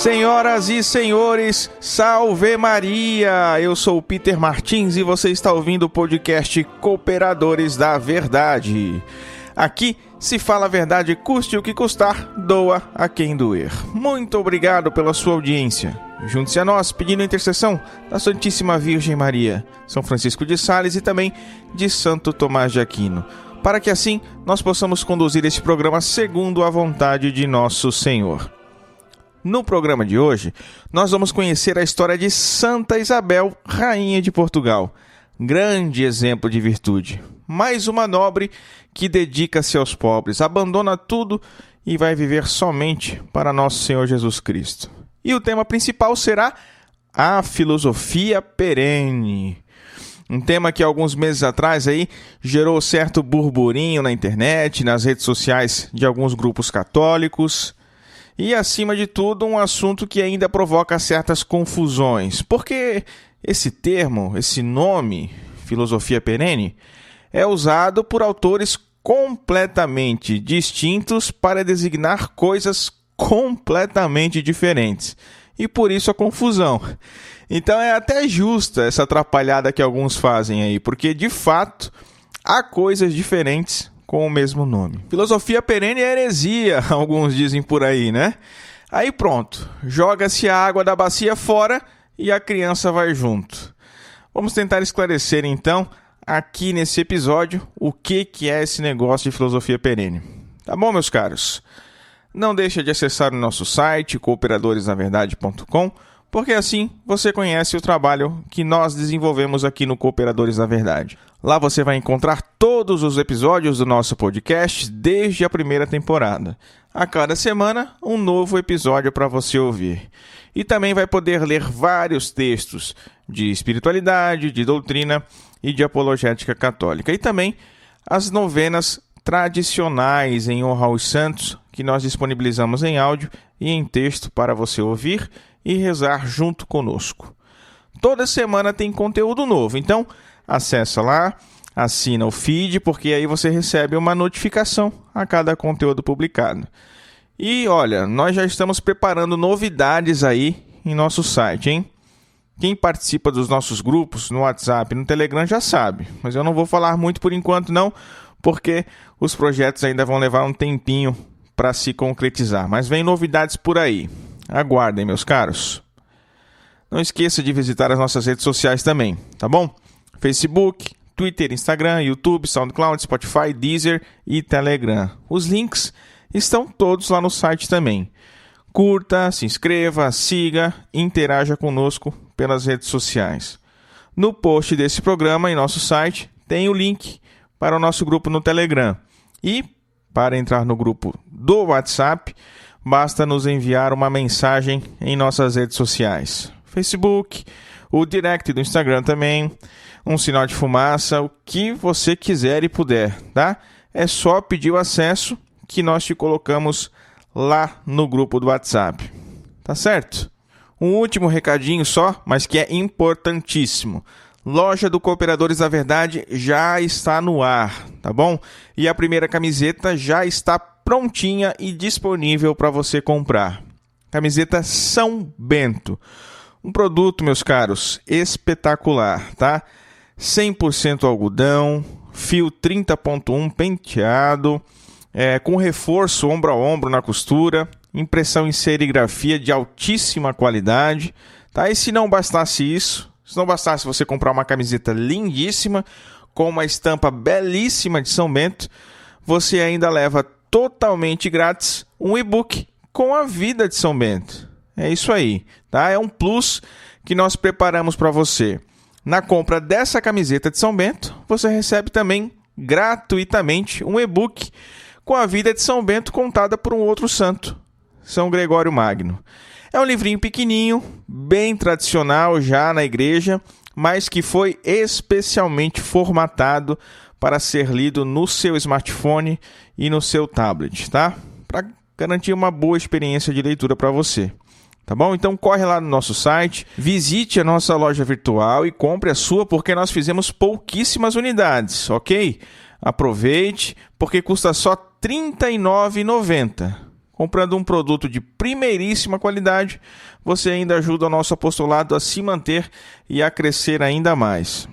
Senhoras e senhores, salve Maria! Eu sou o Peter Martins e você está ouvindo o podcast Cooperadores da Verdade. Aqui se fala a verdade, custe o que custar, doa a quem doer. Muito obrigado pela sua audiência. Junte-se a nós pedindo a intercessão da Santíssima Virgem Maria, São Francisco de Sales e também de Santo Tomás de Aquino, para que assim nós possamos conduzir esse programa segundo a vontade de nosso Senhor. No programa de hoje, nós vamos conhecer a história de Santa Isabel, Rainha de Portugal. Grande exemplo de virtude. Mais uma nobre que dedica-se aos pobres, abandona tudo e vai viver somente para nosso Senhor Jesus Cristo. E o tema principal será a filosofia perene. Um tema que alguns meses atrás aí gerou certo burburinho na internet, nas redes sociais de alguns grupos católicos. E, acima de tudo, um assunto que ainda provoca certas confusões. Porque esse termo, esse nome, filosofia perene, é usado por autores completamente distintos para designar coisas completamente diferentes. E por isso a confusão. Então é até justa essa atrapalhada que alguns fazem aí, porque de fato há coisas diferentes com o mesmo nome. Filosofia perene é heresia, alguns dizem por aí, né? Aí pronto, joga-se a água da bacia fora e a criança vai junto. Vamos tentar esclarecer então, aqui nesse episódio, o que é esse negócio de filosofia perene. Tá bom, meus caros? Não deixa de acessar o nosso site, cooperadoresdaverdade.com, porque assim você conhece o trabalho que nós desenvolvemos aqui no Cooperadores da Verdade. Lá você vai encontrar todos os episódios do nosso podcast desde a primeira temporada. A cada semana, um novo episódio para você ouvir. E também vai poder ler vários textos de espiritualidade, de doutrina e de apologética católica. E também as novenas tradicionais em honra aos santos que nós disponibilizamos em áudio e em texto para você ouvir e rezar junto conosco. Toda semana tem conteúdo novo, então acessa lá, assina o feed, porque aí você recebe uma notificação a cada conteúdo publicado. E olha, nós já estamos preparando novidades aí em nosso site, hein? Quem participa dos nossos grupos no WhatsApp e no Telegram já sabe, mas eu não vou falar muito por enquanto não, porque os projetos ainda vão levar um tempinho para se concretizar. Mas vem novidades por aí. Aguardem, meus caros. Não esqueça de visitar as nossas redes sociais também, tá bom? Facebook, Twitter, Instagram, YouTube, SoundCloud, Spotify, Deezer e Telegram. Os links estão todos lá no site também. Curta, se inscreva, siga, interaja conosco pelas redes sociais. No post desse programa em nosso site tem o link para o nosso grupo no Telegram. E, para entrar no grupo do WhatsApp, basta nos enviar uma mensagem em nossas redes sociais. Facebook, o direct do Instagram também, um sinal de fumaça, o que você quiser e puder, tá? É só pedir o acesso que nós te colocamos lá no grupo do WhatsApp. Tá certo? Um último recadinho só, mas que é importantíssimo. Loja do Cooperadores da Verdade já está no ar, tá bom? E a primeira camiseta já está prontinha e disponível para você comprar. Camiseta São Bento. Um produto, meus caros, espetacular, tá? 100% algodão, fio 30.1 penteado, com reforço ombro a ombro na costura, impressão em serigrafia de altíssima qualidade, tá? E se não bastasse isso, se não bastasse você comprar uma camiseta lindíssima, com uma estampa belíssima de São Bento, você ainda leva totalmente grátis um e-book com a vida de São Bento. É isso aí, tá? É um plus que nós preparamos para você. Na compra dessa camiseta de São Bento, você recebe também gratuitamente um e-book com a vida de São Bento contada por um outro santo, São Gregório Magno. É um livrinho pequenininho, bem tradicional já na igreja, mas que foi especialmente formatado para ser lido no seu smartphone e no seu tablet, tá? Para garantir uma boa experiência de leitura para você. Tá bom? Então corre lá no nosso site, visite a nossa loja virtual e compre a sua, porque nós fizemos pouquíssimas unidades, ok? Aproveite, porque custa só R$ 39,90. Comprando um produto de primeiríssima qualidade, você ainda ajuda o nosso apostolado a se manter e a crescer ainda mais.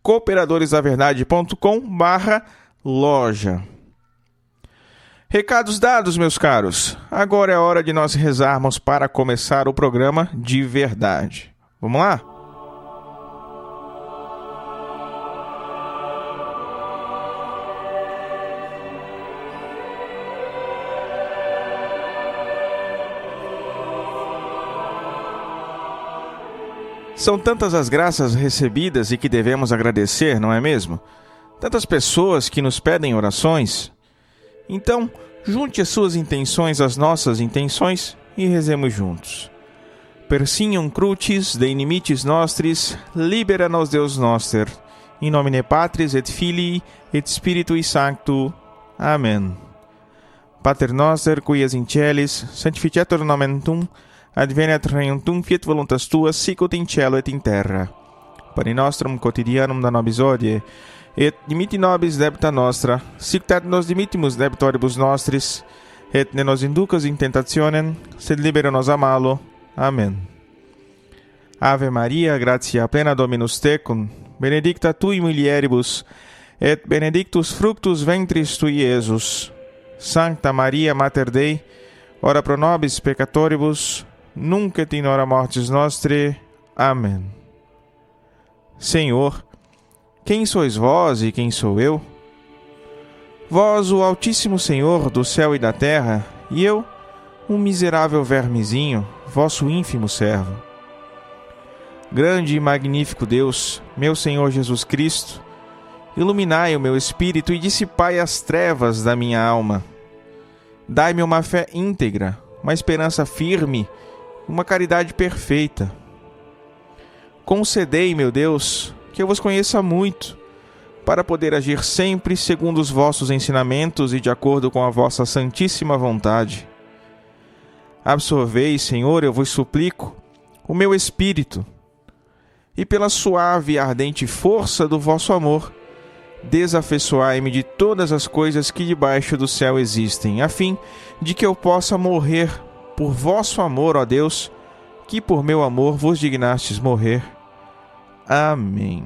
cooperadoresdaverdade.com/loja. Recados dados, meus caros. Agora é hora de nós rezarmos para começar o programa de verdade. Vamos lá? São tantas as graças recebidas e que devemos agradecer, não é mesmo? Tantas pessoas que nos pedem orações. Então, junte as suas intenções às nossas intenções e rezemos juntos. Persignum crucis de inimicis nostris, libera nos Deus noster. In nomine Patris et Filii et Spiritui Sancto. Amen. Pater noster, qui es in celis, sanctificetur nomen tuum, adveniat regnum tuum, fiat voluntas tua, sicut in cielo et in terra. Pane nostrum quotidianum da nobis hodie, et dimitti nobis debita nostra, sicut et nos dimittimus debitoribus nostris, et ne nos inducas in tentationem, sed libera nos a malo. Amen. Ave Maria, gratia plena Dominus tecum, benedicta tui mulieribus, et benedictus fructus ventris tui, Iesus. Sancta Maria, Mater Dei, ora pro nobis peccatoribus, nunc et in hora mortis nostre. Amém. Senhor, quem sois vós e quem sou eu? Vós, o Altíssimo Senhor do céu e da terra, e eu, um miserável vermezinho, vosso ínfimo servo. Grande e magnífico Deus, meu Senhor Jesus Cristo, iluminai o meu espírito e dissipai as trevas da minha alma. Dai-me uma fé íntegra, uma esperança firme, uma caridade perfeita. Concedei, meu Deus, que eu vos conheça muito, para poder agir sempre segundo os vossos ensinamentos e de acordo com a vossa santíssima vontade. Absorvei, Senhor, eu vos suplico, o meu espírito, e pela suave e ardente força do vosso amor, desafeiçoai-me de todas as coisas que debaixo do céu existem, a fim de que eu possa morrer por vosso amor, ó Deus, que por meu amor vos dignastes morrer. Amém.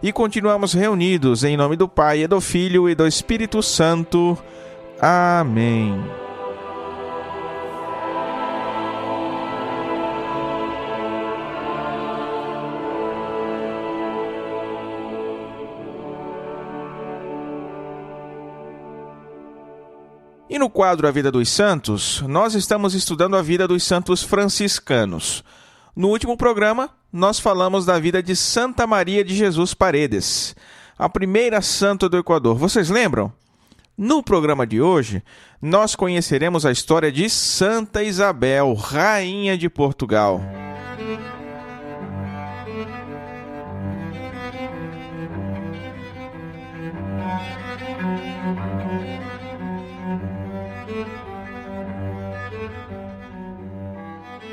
E continuamos reunidos em nome do Pai, e do Filho, e do Espírito Santo. Amém. E no quadro A Vida dos Santos, nós estamos estudando a vida dos santos franciscanos. No último programa, nós falamos da vida de Santa Maria de Jesus Paredes, a primeira santa do Equador. Vocês lembram? No programa de hoje, nós conheceremos a história de Santa Isabel, rainha de Portugal.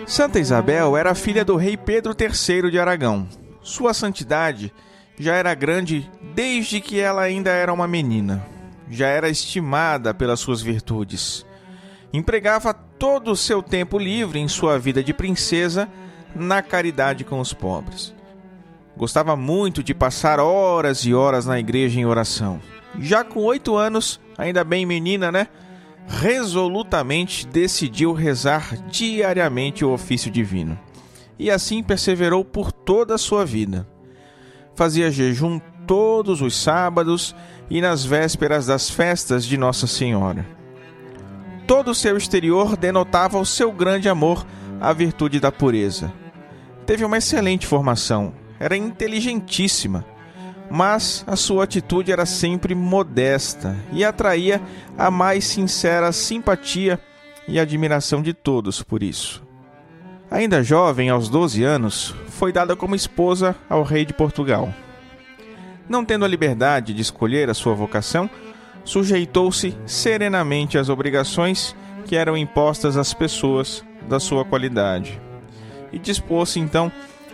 Santa Isabel era filha do rei Pedro III de Aragão. Sua santidade já era grande desde que ela ainda era uma menina. Já era estimada pelas suas virtudes. Empregava todo o seu tempo livre em sua vida de princesa na caridade com os pobres. Gostava muito de passar horas e horas na igreja em oração. Já com 8 anos, ainda bem menina, né? Resolutamente decidiu rezar diariamente o ofício divino. E assim perseverou por toda a sua vida. Fazia jejum todos os sábados e nas vésperas das festas de Nossa Senhora. Todo o seu exterior denotava o seu grande amor à virtude da pureza. Teve uma excelente formação, era inteligentíssima, mas a sua atitude era sempre modesta e atraía a mais sincera simpatia e admiração de todos por isso. Ainda jovem, aos 12 anos, foi dada como esposa ao rei de Portugal. Não tendo a liberdade de escolher a sua vocação, sujeitou-se serenamente às obrigações que eram impostas às pessoas da sua qualidade e dispôs-se então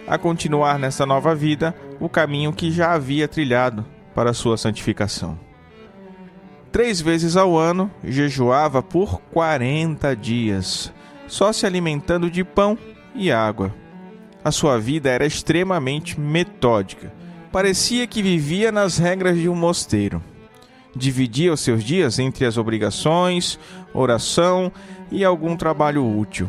a continuar nesta nova vida o caminho que já havia trilhado para a sua santificação. 3 vezes ao ano, jejuava por 40 dias, só se alimentando de pão e água. A sua vida era extremamente metódica. Parecia que vivia nas regras de um mosteiro. Dividia os seus dias entre as obrigações, oração e algum trabalho útil.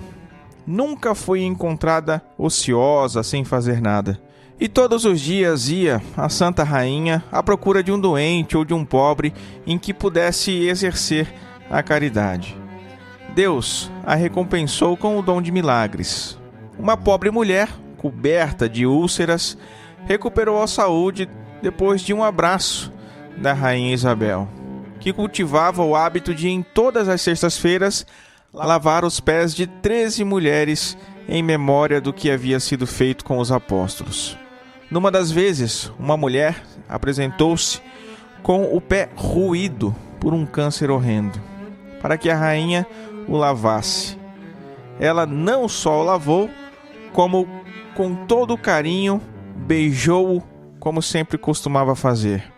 Nunca foi encontrada ociosa, sem fazer nada. E todos os dias ia a Santa Rainha à procura de um doente ou de um pobre em que pudesse exercer a caridade. Deus a recompensou com o dom de milagres. Uma pobre mulher, coberta de úlceras, recuperou a saúde depois de um abraço da Rainha Isabel, que cultivava o hábito de, em todas as sextas-feiras, lavar os pés de 13 mulheres em memória do que havia sido feito com os apóstolos. Numa das vezes, uma mulher apresentou-se com o pé roído por um câncer horrendo, para que a rainha o lavasse. Ela não só o lavou, como com todo carinho beijou-o, como sempre costumava fazer.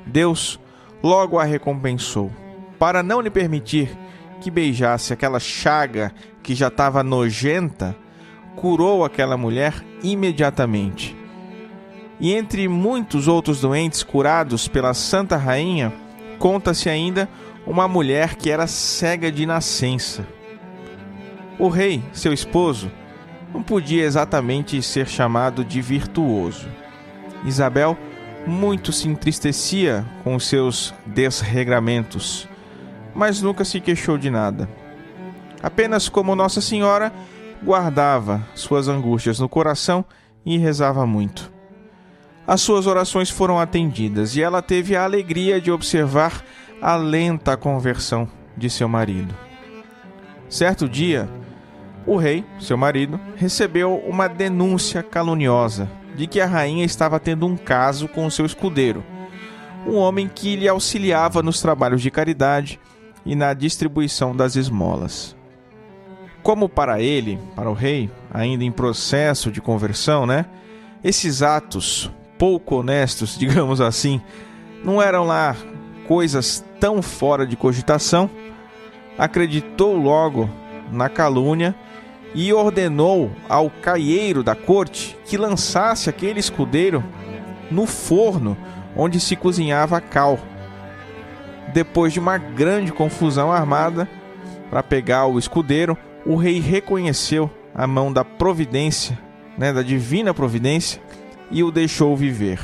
Deus logo a recompensou, para não lhe permitir que beijasse aquela chaga que já estava nojenta, curou aquela mulher imediatamente. E entre muitos outros doentes curados pela Santa Rainha, conta-se ainda uma mulher que era cega de nascença. O rei, seu esposo, não podia exatamente ser chamado de virtuoso. Isabel muito se entristecia com os seus desregramentos, mas nunca se queixou de nada. Apenas como Nossa Senhora, guardava suas angústias no coração e rezava muito. As suas orações foram atendidas e ela teve a alegria de observar a lenta conversão de seu marido. Certo dia, o rei, seu marido, recebeu uma denúncia caluniosa de que a rainha estava tendo um caso com o seu escudeiro, um homem que lhe auxiliava nos trabalhos de caridade e na distribuição das esmolas. Como para ele, para o rei, ainda em processo de conversão, esses atos pouco honestos, digamos assim, não eram lá coisas tão fora de cogitação, acreditou logo na calúnia e ordenou ao caieiro da corte que lançasse aquele escudeiro no forno onde se cozinhava a cal. Depois de uma grande confusão armada para pegar o escudeiro, o rei reconheceu a mão da providência, da divina providência, e o deixou viver.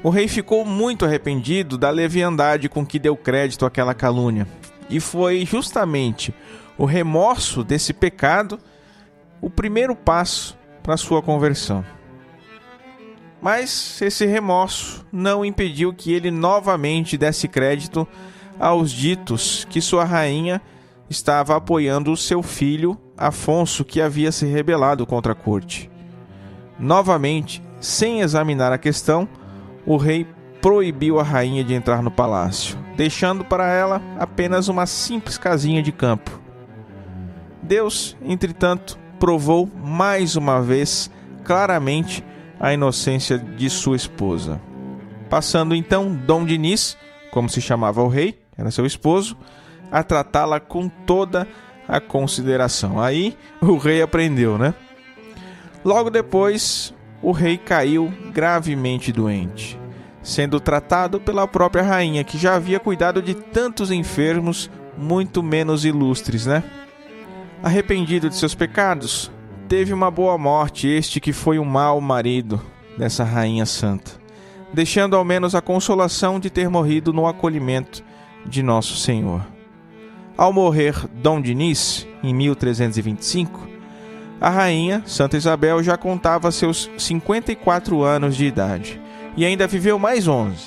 O rei ficou muito arrependido da leviandade com que deu crédito àquela calúnia, e foi justamente o remorso desse pecado o primeiro passo para sua conversão. Mas esse remorso não impediu que ele novamente desse crédito aos ditos que sua rainha estava apoiando o seu filho Afonso, que havia se rebelado contra a corte. Novamente, sem examinar a questão, o rei proibiu a rainha de entrar no palácio, deixando para ela apenas uma simples casinha de campo. Deus, entretanto, provou mais uma vez claramente a inocência de sua esposa. Passando então Dom Dinis, como se chamava o rei, era seu esposo, a tratá-la com toda a consideração. Aí o rei aprendeu, Logo depois, o rei caiu gravemente doente, sendo tratado pela própria rainha, que já havia cuidado de tantos enfermos muito menos ilustres, Arrependido de seus pecados, teve uma boa morte este que foi um mau marido dessa rainha santa, deixando ao menos a consolação de ter morrido no acolhimento de Nosso Senhor. Ao morrer Dom Dinis, em 1325, a rainha, Santa Isabel, já contava seus 54 anos de idade e ainda viveu mais 11.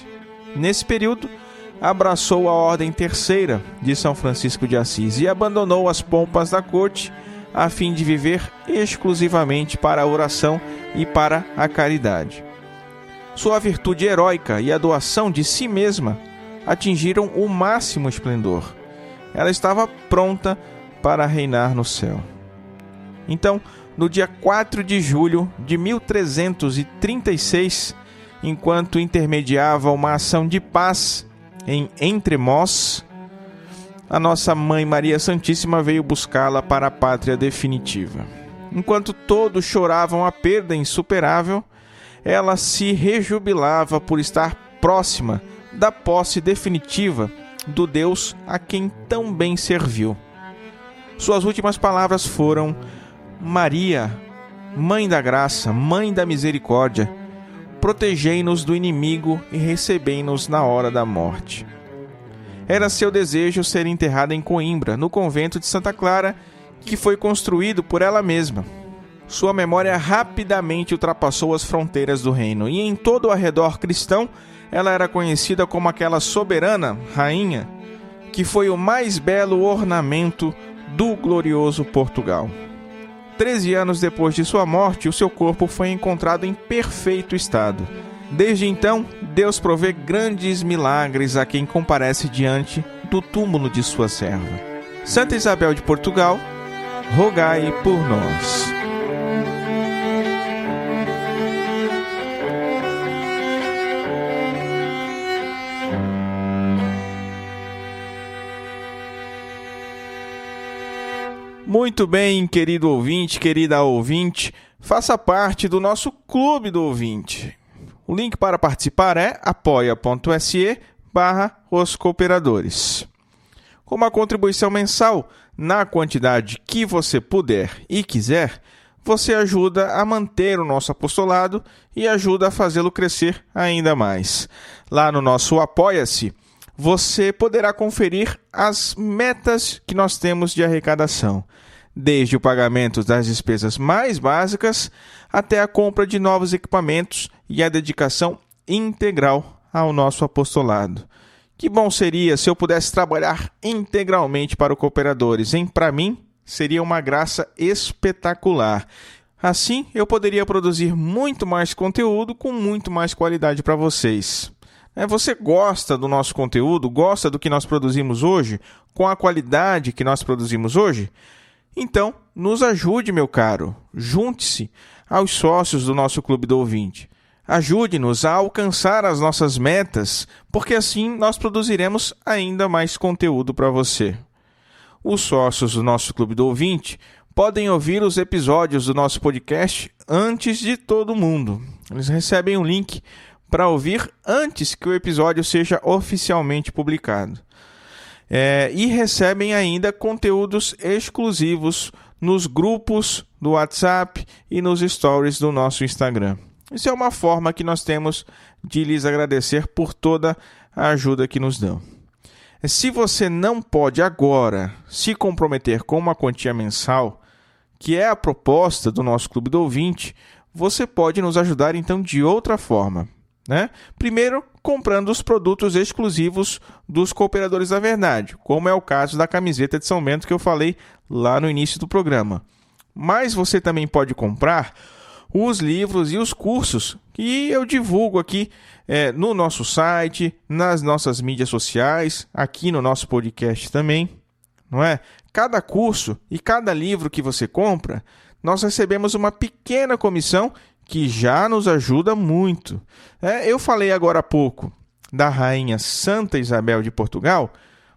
Nesse período, abraçou a Ordem Terceira de São Francisco de Assis e abandonou as pompas da corte a fim de viver exclusivamente para a oração e para a caridade. Sua virtude heróica e a doação de si mesma atingiram o máximo esplendor. Ela estava pronta para reinar no céu. Então, no dia 4 de julho de 1336, enquanto intermediava uma ação de paz em Entremós, a nossa Mãe Maria Santíssima veio buscá-la para a pátria definitiva. Enquanto todos choravam a perda insuperável, ela se rejubilava por estar próxima da posse definitiva do Deus a quem tão bem serviu. Suas últimas palavras foram: Maria, Mãe da Graça, Mãe da Misericórdia, protegei-nos do inimigo e recebei-nos na hora da morte. Era seu desejo ser enterrada em Coimbra, no convento de Santa Clara, que foi construído por ela mesma. Sua memória rapidamente ultrapassou as fronteiras do reino, e em todo o arredor cristão, ela era conhecida como aquela soberana rainha, que foi o mais belo ornamento do glorioso Portugal. 13 anos depois de sua morte, o seu corpo foi encontrado em perfeito estado. Desde então, Deus provê grandes milagres a quem comparece diante do túmulo de sua serva. Santa Isabel de Portugal, rogai por nós. Muito bem, querido ouvinte, querida ouvinte, faça parte do nosso Clube do Ouvinte. O link para participar é apoia.se/Os Cooperadores. Com uma contribuição mensal, na quantidade que você puder e quiser, você ajuda a manter o nosso apostolado e ajuda a fazê-lo crescer ainda mais. Lá no nosso Apoia-se, você poderá conferir as metas que nós temos de arrecadação, desde o pagamento das despesas mais básicas até a compra de novos equipamentos e a dedicação integral ao nosso apostolado. Que bom seria se eu pudesse trabalhar integralmente para o Cooperadores, hein? Para mim, seria uma graça espetacular. Assim, eu poderia produzir muito mais conteúdo com muito mais qualidade para vocês. Você gosta do nosso conteúdo? Gosta do que nós produzimos hoje? Com a qualidade que nós produzimos hoje? Então, nos ajude, meu caro. Junte-se aos sócios do nosso Clube do Ouvinte. Ajude-nos a alcançar as nossas metas, porque assim nós produziremos ainda mais conteúdo para você. Os sócios do nosso Clube do Ouvinte podem ouvir os episódios do nosso podcast antes de todo mundo. Eles recebem um link para ouvir antes que o episódio seja oficialmente publicado. E recebem ainda conteúdos exclusivos nos grupos do WhatsApp e nos stories do nosso Instagram. Isso é uma forma que nós temos de lhes agradecer por toda a ajuda que nos dão. Se você não pode agora se comprometer com uma quantia mensal, que é a proposta do nosso Clube do Ouvinte, você pode nos ajudar então de outra forma. Primeiro, comprando os produtos exclusivos dos Cooperadores da Verdade, como é o caso da camiseta de São Bento que eu falei lá no início do programa. Mas você também pode comprar os livros e os cursos que eu divulgo aqui no nosso site, nas nossas mídias sociais, aqui no nosso podcast também, não é? Cada curso e cada livro que você compra, nós recebemos uma pequena comissão que já nos ajuda muito. Eu falei agora há pouco da Rainha Santa Isabel de Portugal,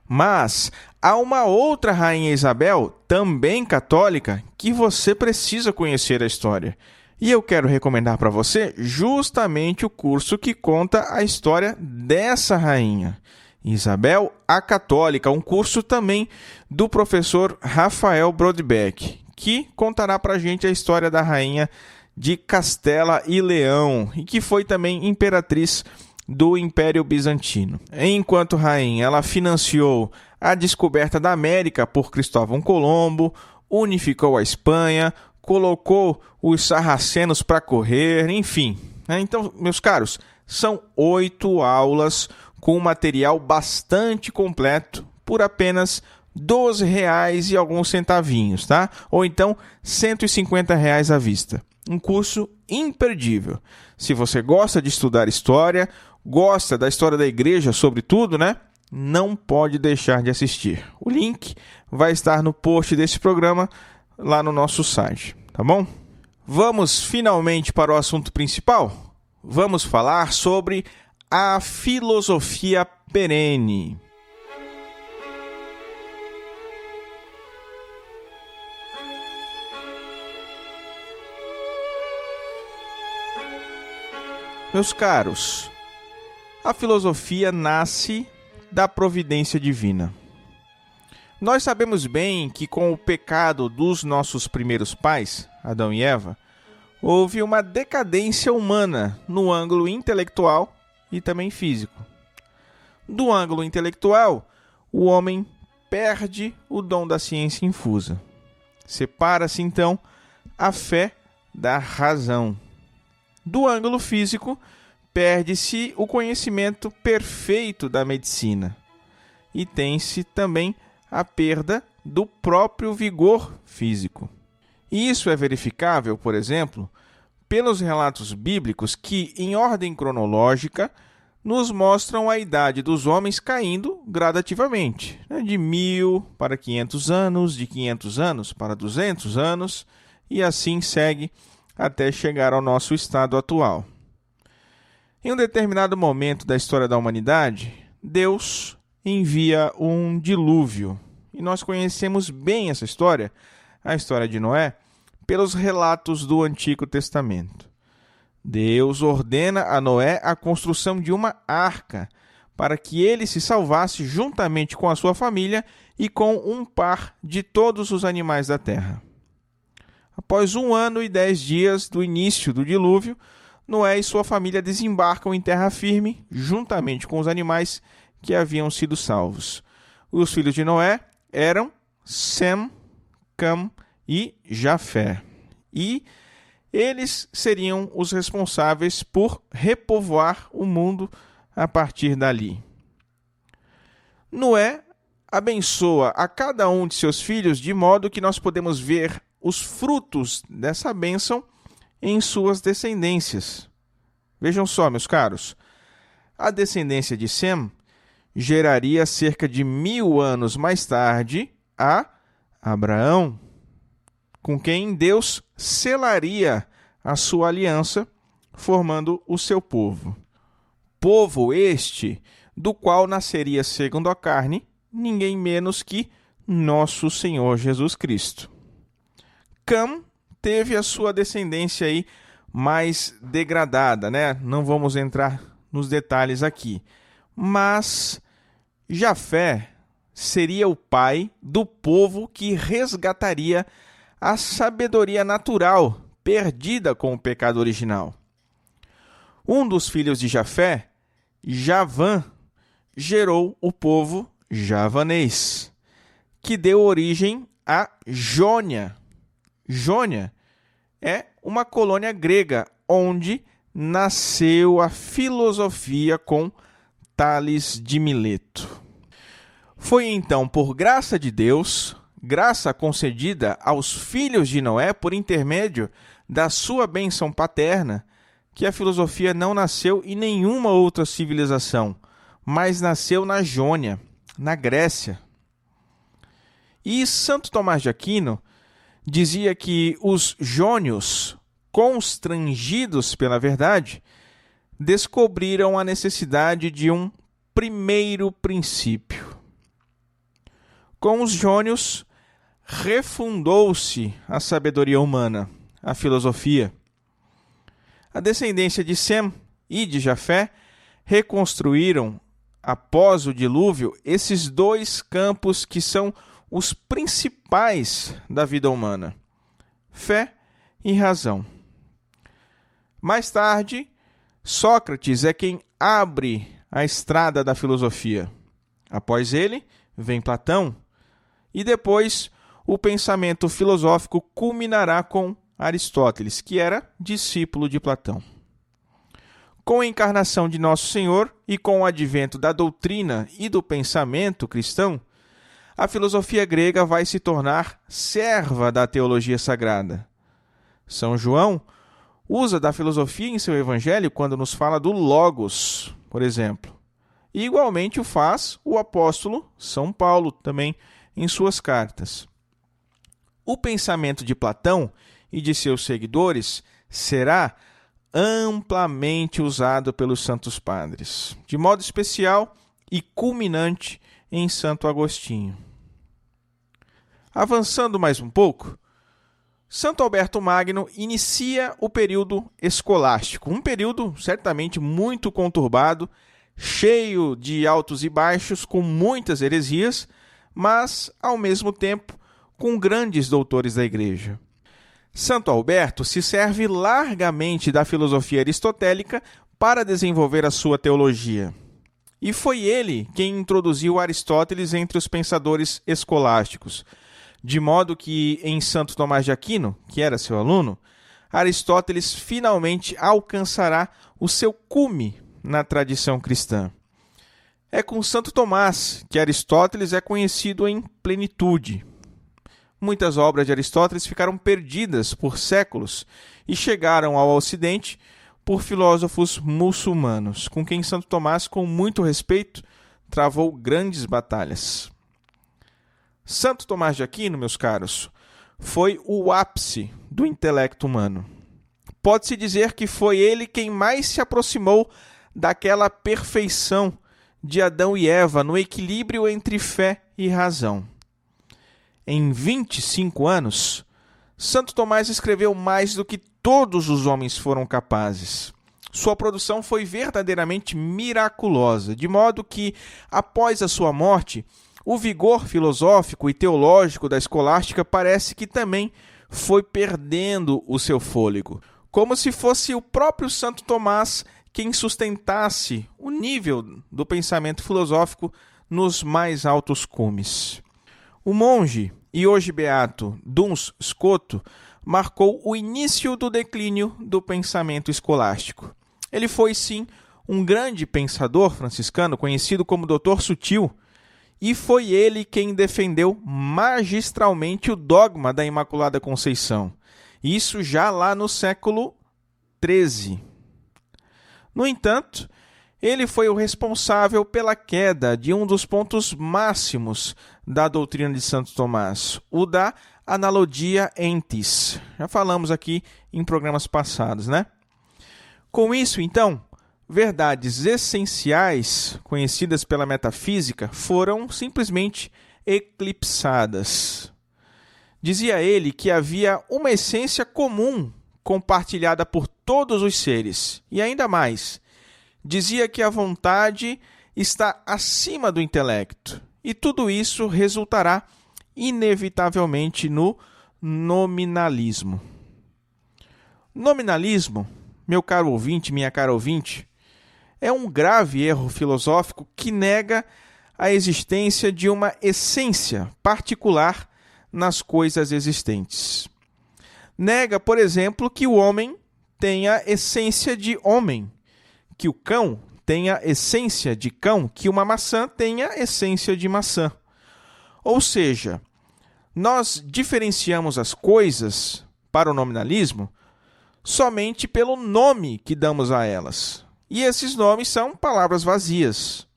mas há uma outra Rainha Isabel, também católica, que você precisa conhecer a história. E eu quero recomendar para você justamente o curso que conta a história dessa rainha, Isabel a Católica, um curso também do professor Rafael Brodbeck, que contará para a gente a história da rainha de Castela e Leão, e que foi também imperatriz do Império Bizantino. Enquanto rainha, ela financiou a descoberta da América por Cristóvão Colombo, unificou a Espanha, colocou os sarracenos para correr, enfim. Então, meus caros, são 8 aulas com material bastante completo por apenas R$12 e alguns centavinhos, tá? Ou então R$150 à vista. Um curso imperdível. Se você gosta de estudar história, gosta da história da igreja, sobretudo, não pode deixar de assistir. O link vai estar no post desse programa lá no nosso site, tá bom? Vamos finalmente para o assunto principal? Vamos falar sobre a filosofia perene. Meus caros, a filosofia nasce da providência divina. Nós sabemos bem que com o pecado dos nossos primeiros pais, Adão e Eva, houve uma decadência humana no âmbito intelectual e também físico. Do ângulo intelectual, o homem perde o dom da ciência infusa. Separa-se, então, a fé da razão. Do ângulo físico, perde-se o conhecimento perfeito da medicina. E tem-se também a perda do próprio vigor físico. E isso é verificável, por exemplo, pelos relatos bíblicos que, em ordem cronológica, nos mostram a idade dos homens caindo gradativamente, de 1000 para 500 anos, de 500 anos para 200 anos, e assim segue até chegar ao nosso estado atual. Em um determinado momento da história da humanidade, Deus envia um dilúvio. E nós conhecemos bem essa história, a história de Noé, pelos relatos do Antigo Testamento. Deus ordena a Noé a construção de uma arca, para que ele se salvasse juntamente com a sua família e com um par de todos os animais da terra. Após 1 ano e 10 dias do início do dilúvio, Noé e sua família desembarcam em terra firme, juntamente com os animais que haviam sido salvos. Os filhos de Noé eram Sem, Cam e Jafé. E eles seriam os responsáveis por repovoar o mundo a partir dali. Noé abençoa a cada um de seus filhos de modo que nós podemos ver os frutos dessa bênção em suas descendências. Vejam só, meus caros, a descendência de Sem geraria cerca de 1000 anos mais tarde a Abraão, com quem Deus selaria a sua aliança, formando o seu povo. Povo este, do qual nasceria segundo a carne, ninguém menos que nosso Senhor Jesus Cristo. Cam teve a sua descendência aí mais degradada, né? Não vamos entrar nos detalhes aqui. Mas Jafé seria o pai do povo que resgataria a sabedoria natural perdida com o pecado original. Um dos filhos de Jafé, Javã, gerou o povo javanês, que deu origem a Jônia. Jônia é uma colônia grega onde nasceu a filosofia com Tales de Mileto. Foi então por graça de Deus, graça concedida aos filhos de Noé por intermédio da sua bênção paterna, que a filosofia não nasceu em nenhuma outra civilização, mas nasceu na Jônia, na Grécia. E Santo Tomás de Aquino dizia que os jônios, constrangidos pela verdade, descobriram a necessidade de um primeiro princípio. Com os jônios, refundou-se a sabedoria humana, a filosofia. A descendência de Sem e de Jafé reconstruíram, após o dilúvio, esses dois campos que são os principais da vida humana: fé e razão. Mais tarde, Sócrates é quem abre a estrada da filosofia. Após ele, vem Platão, e depois o pensamento filosófico culminará com Aristóteles, que era discípulo de Platão. Com a encarnação de Nosso Senhor e com o advento da doutrina e do pensamento cristão, a filosofia grega vai se tornar serva da teologia sagrada. São João usa da filosofia em seu evangelho quando nos fala do Logos, por exemplo. E igualmente o faz o apóstolo São Paulo, também em suas cartas. O pensamento de Platão e de seus seguidores será amplamente usado pelos santos padres. De modo especial, e culminante em Santo Agostinho. Avançando mais um pouco, Santo Alberto Magno inicia o período escolástico, um período certamente muito conturbado, cheio de altos e baixos, com muitas heresias, mas, ao mesmo tempo, com grandes doutores da Igreja. Santo Alberto se serve largamente da filosofia aristotélica para desenvolver a sua teologia. E foi ele quem introduziu Aristóteles entre os pensadores escolásticos, de modo que, em Santo Tomás de Aquino, que era seu aluno, Aristóteles finalmente alcançará o seu cume na tradição cristã. É com Santo Tomás que Aristóteles é conhecido em plenitude. Muitas obras de Aristóteles ficaram perdidas por séculos e chegaram ao Ocidente por filósofos muçulmanos, com quem Santo Tomás, com muito respeito, travou grandes batalhas. Santo Tomás de Aquino, meus caros, foi o ápice do intelecto humano. Pode-se dizer que foi ele quem mais se aproximou daquela perfeição de Adão e Eva no equilíbrio entre fé e razão. Em 25 anos, Santo Tomás escreveu mais do que todos os homens foram capazes. Sua produção foi verdadeiramente miraculosa, de modo que, após a sua morte, o vigor filosófico e teológico da escolástica parece que também foi perdendo o seu fôlego, como se fosse o próprio Santo Tomás quem sustentasse o nível do pensamento filosófico nos mais altos cumes. O monge, e hoje beato, Duns Scoto, marcou o início do declínio do pensamento escolástico. Ele foi, sim, um grande pensador franciscano, conhecido como Doutor Sutil, e foi ele quem defendeu magistralmente o dogma da Imaculada Conceição. Isso já lá no século XIII. No entanto, ele foi o responsável pela queda de um dos pontos máximos da doutrina de Santo Tomás, o da analogia entis. Já falamos aqui em programas passados, né? Com isso, então, verdades essenciais, conhecidas pela metafísica, foram simplesmente eclipsadas. Dizia ele que havia uma essência comum compartilhada por todos os seres. E ainda mais, dizia que a vontade está acima do intelecto. E tudo isso resultará inevitavelmente no nominalismo. Nominalismo, meu caro ouvinte, minha cara ouvinte, é um grave erro filosófico que nega a existência de uma essência particular nas coisas existentes. Nega, por exemplo, que o homem tenha essência de homem, que o cão tenha essência de cão, que uma maçã tenha essência de maçã. Ou seja, nós diferenciamos as coisas, para o nominalismo, somente pelo nome que damos a elas. E esses nomes são palavras vazias.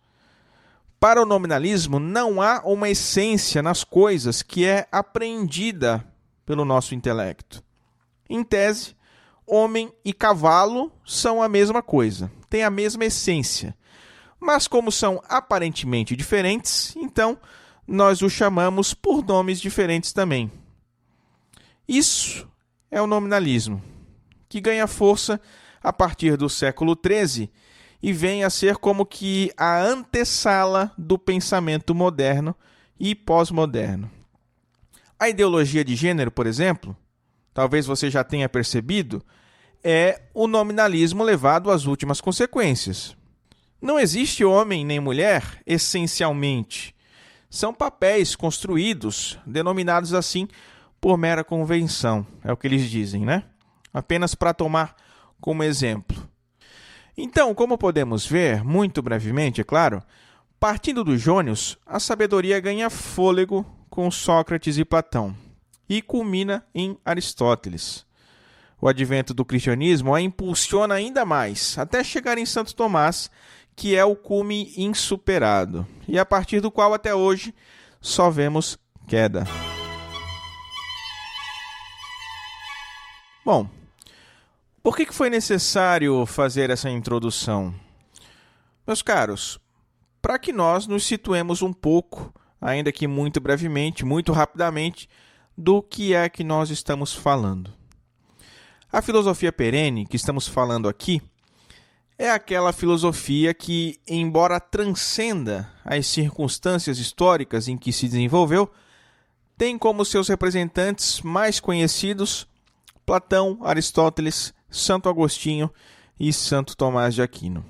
Para o nominalismo, não há uma essência nas coisas que é apreendida pelo nosso intelecto. Em tese, homem e cavalo são a mesma coisa, têm a mesma essência. Mas como são aparentemente diferentes, então nós os chamamos por nomes diferentes também. Isso é o nominalismo, que ganha força a partir do século XIII e vem a ser como que a antessala do pensamento moderno e pós-moderno. A ideologia de gênero, por exemplo, talvez você já tenha percebido, é o nominalismo levado às últimas consequências. Não existe homem nem mulher essencialmente. São papéis construídos, denominados assim por mera convenção. É o que eles dizem, né? Apenas para tomar como exemplo. Então, como podemos ver, muito brevemente, é claro, partindo dos jônios, a sabedoria ganha fôlego com Sócrates e Platão e culmina em Aristóteles. O advento do cristianismo a impulsiona ainda mais, até chegar em Santo Tomás, que é o cume insuperado, e a partir do qual até hoje só vemos queda. Bom, por que foi necessário fazer essa introdução? Meus caros, para que nós nos situemos um pouco, ainda que muito brevemente, muito rapidamente, do que é que nós estamos falando. A filosofia perene que estamos falando aqui é aquela filosofia que, embora transcenda as circunstâncias históricas em que se desenvolveu, tem como seus representantes mais conhecidos Platão, Aristóteles, Santo Agostinho e Santo Tomás de Aquino.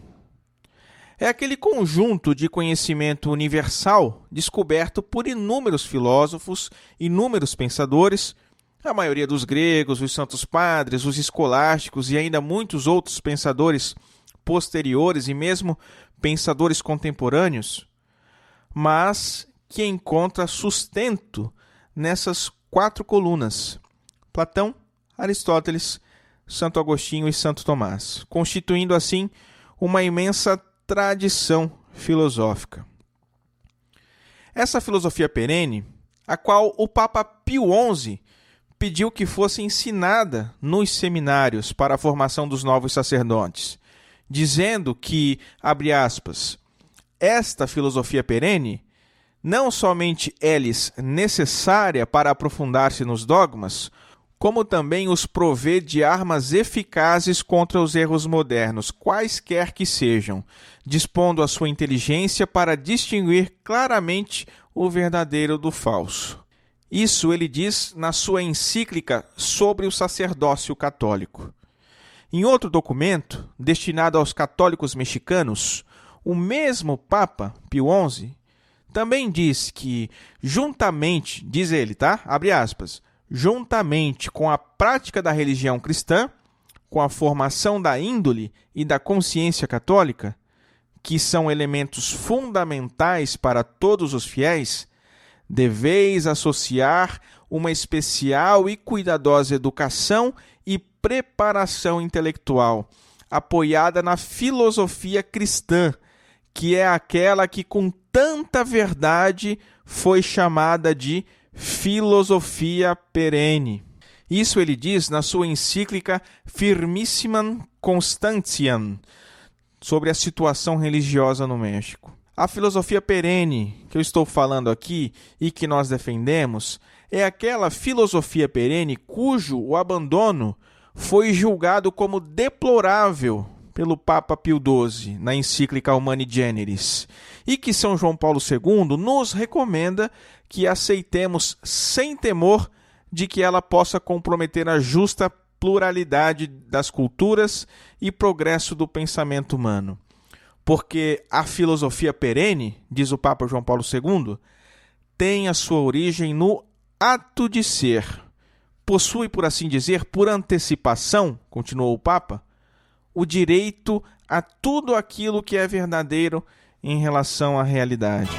É aquele conjunto de conhecimento universal descoberto por inúmeros filósofos, inúmeros pensadores, a maioria dos gregos, os santos padres, os escolásticos e ainda muitos outros pensadores posteriores e mesmo pensadores contemporâneos, mas que encontra sustento nessas 4 colunas: Platão, Aristóteles, Santo Agostinho e Santo Tomás, constituindo assim uma imensa tradição filosófica. Essa filosofia perene, a qual o Papa Pio XI pediu que fosse ensinada nos seminários para a formação dos novos sacerdotes, dizendo que, abre aspas, esta filosofia perene não somente é-lhes necessária para aprofundar-se nos dogmas, como também os provê de armas eficazes contra os erros modernos, quaisquer que sejam, dispondo a sua inteligência para distinguir claramente o verdadeiro do falso. Isso ele diz na sua encíclica sobre o sacerdócio católico. Em outro documento, destinado aos católicos mexicanos, o mesmo Papa Pio XI também diz que, juntamente, diz ele, tá? Abre aspas, juntamente com a prática da religião cristã, com a formação da índole e da consciência católica, que são elementos fundamentais para todos os fiéis, deveis associar uma especial e cuidadosa educação e preparação intelectual, apoiada na filosofia cristã, que é aquela que com tanta verdade foi chamada de filosofia perene. Isso ele diz na sua encíclica Firmissimam Constantiam, sobre a situação religiosa no México. A filosofia perene que eu estou falando aqui e que nós defendemos é aquela filosofia perene cujo o abandono foi julgado como deplorável pelo Papa Pio XII na encíclica Humani Generis e que São João Paulo II nos recomenda que aceitemos sem temor de que ela possa comprometer a justa pluralidade das culturas e progresso do pensamento humano. Porque a filosofia perene, diz o Papa João Paulo II, tem a sua origem no ato de ser. Possui, por assim dizer, por antecipação, continuou o Papa, o direito a tudo aquilo que é verdadeiro em relação à realidade.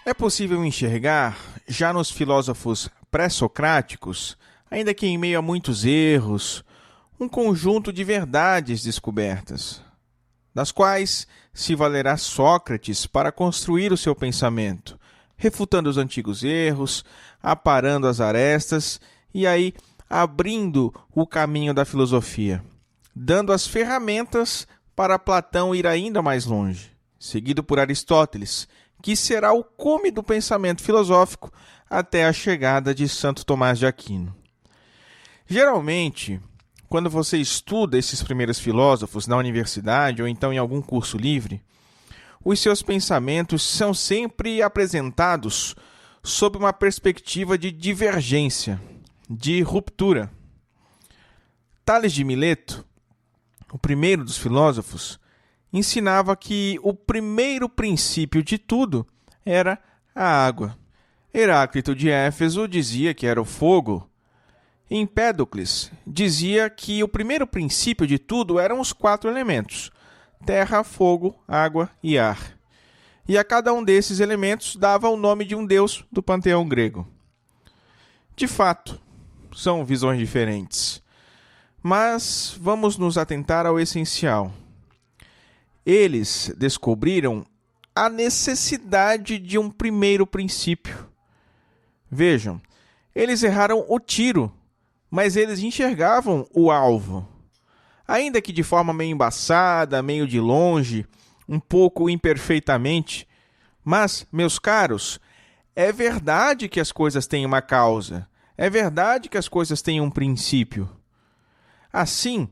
É possível enxergar, já nos filósofos pré-socráticos, ainda que em meio a muitos erros, um conjunto de verdades descobertas, das quais se valerá Sócrates para construir o seu pensamento, refutando os antigos erros, aparando as arestas e aí abrindo o caminho da filosofia, dando as ferramentas para Platão ir ainda mais longe, seguido por Aristóteles, que será o cume do pensamento filosófico até a chegada de Santo Tomás de Aquino. Geralmente, quando você estuda esses primeiros filósofos na universidade ou então em algum curso livre, os seus pensamentos são sempre apresentados sob uma perspectiva de divergência, de ruptura. Tales de Mileto, o primeiro dos filósofos, ensinava que o primeiro princípio de tudo era a água. Heráclito de Éfeso dizia que era o fogo. Empédocles dizia que o primeiro princípio de tudo eram os 4 elementos: terra, fogo, água e ar. E a cada um desses elementos dava o nome de um deus do panteão grego. De fato, são visões diferentes. Mas vamos nos atentar ao essencial. Eles descobriram a necessidade de um primeiro princípio. Vejam, eles erraram o tiro, mas eles enxergavam o alvo. ainda que de forma meio embaçada, meio de longe, um pouco imperfeitamente. Mas, meus caros, é verdade que as coisas têm uma causa. É verdade que as coisas têm um princípio. Assim,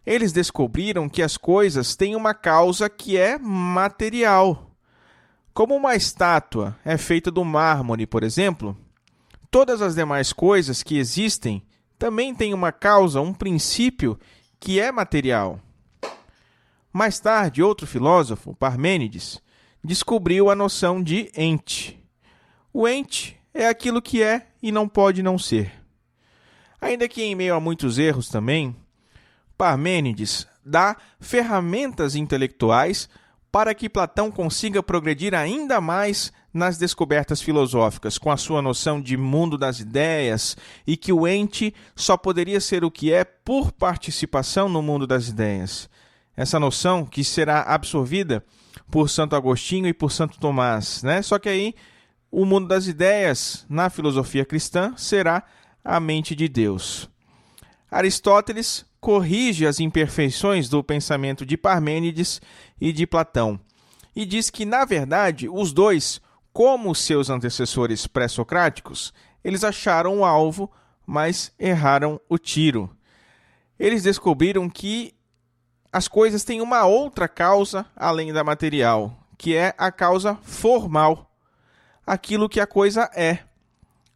eles descobriram que as coisas têm uma causa que é material. Como uma estátua é feita do mármore, por exemplo, todas as demais coisas que existem também têm uma causa, um princípio que é material. Mais tarde, outro filósofo, Parmênides, descobriu a noção de ente. O ente é aquilo que é e não pode não ser. Ainda que em meio a muitos erros também, Parmênides dá ferramentas intelectuais para que Platão consiga progredir ainda mais nas descobertas filosóficas, com a sua noção de mundo das ideias e que o ente só poderia ser o que é por participação no mundo das ideias. Essa noção que será absorvida por Santo Agostinho e por Santo Tomás, né? Só que aí o mundo das ideias na filosofia cristã será a mente de Deus. Aristóteles corrige as imperfeições do pensamento de Parmênides e de Platão e diz que, na verdade, os dois, como seus antecessores pré-socráticos, eles acharam o alvo, mas erraram o tiro. Eles descobriram que as coisas têm uma outra causa além da material, que é a causa formal, aquilo que a coisa é,